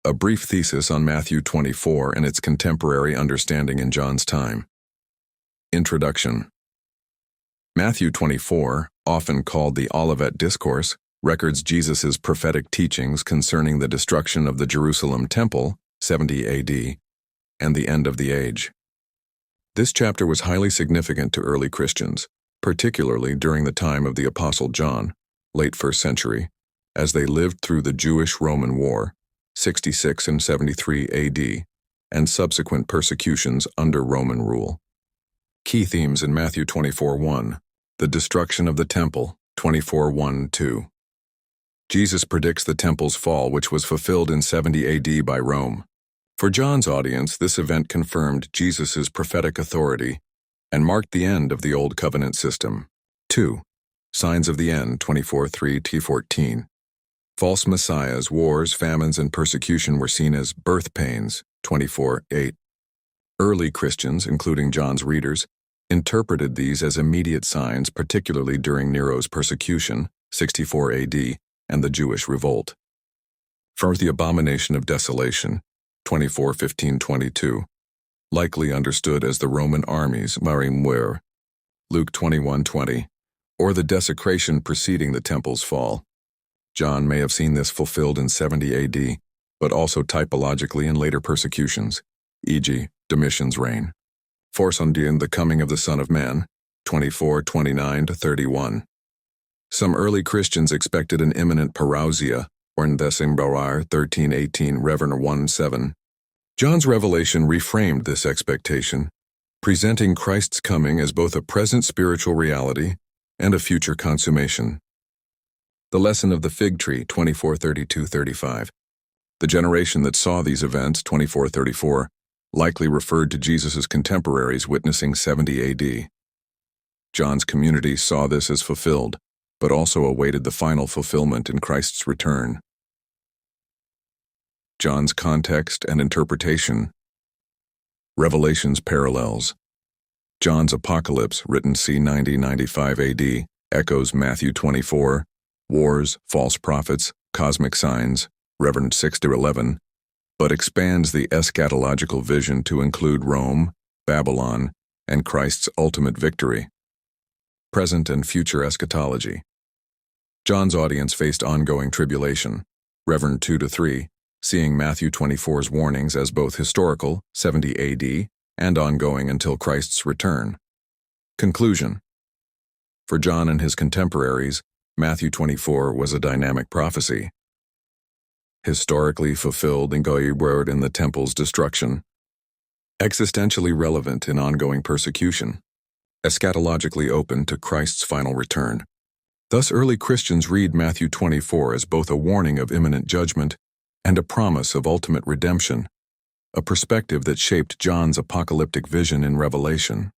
A brief thesis on Matthew 24 and its contemporary understanding in John's time. Introduction. Matthew 24, often called the Olivet Discourse, records Jesus' prophetic teachings concerning the destruction of the Jerusalem temple, 70 AD, and the end of the age. This chapter was highly significant to early Christians, particularly during the time of the Apostle John, late 1st century, as they lived through the Jewish-Roman War, 66 and 73 AD, and subsequent persecutions under Roman rule. Key themes in Matthew 24:1, the destruction of the temple, 24:1-2. Jesus predicts the temple's fall, which was fulfilled in 70 AD by Rome. For John's audience, this event confirmed Jesus' prophetic authority and marked the end of the Old Covenant system. 2. Signs of the end, 24:3-14. False messiahs, wars, famines, and persecution were seen as birth pains, 24:8. Early Christians, including John's readers, interpreted these as immediate signs, particularly during Nero's persecution, 64 AD, and the Jewish revolt. For the abomination of desolation, 24:15-22, likely understood as the Roman armies, Marim Muer, Luke 21:20, or the desecration preceding the temple's fall. John may have seen this fulfilled in 70 AD, but also typologically in later persecutions, e.g., Domitian's reign. Forsundian, the coming of the Son of Man, 24:29-31. Some early Christians expected an imminent parousia, or Ndesimbarar 13:18, Reverend 1:7. John's revelation reframed this expectation, presenting Christ's coming as both a present spiritual reality and a future consummation. The lesson of the fig tree, 24:32-35. The generation that saw these events, 24:34, likely referred to Jesus' contemporaries witnessing 70 AD. John's community saw this as fulfilled, but also awaited the final fulfillment in Christ's return. John's context and interpretation. Revelation's parallels. John's Apocalypse, written c. 90-95 AD, echoes Matthew 24, wars, false prophets, cosmic signs, Reverend 6-11, but expands the eschatological vision to include Rome, Babylon, and Christ's ultimate victory. Present and future eschatology. John's audience faced ongoing tribulation, Reverend 2-3, seeing Matthew 24's warnings as both historical, 70 AD, and ongoing until Christ's return. Conclusion. For John and his contemporaries, Matthew 24 was a dynamic prophecy. Historically fulfilled in Goyibwerd in the temple's destruction. Existentially relevant in ongoing persecution. Eschatologically open to Christ's final return. Thus early Christians read Matthew 24 as both a warning of imminent judgment and a promise of ultimate redemption, a perspective that shaped John's apocalyptic vision in Revelation.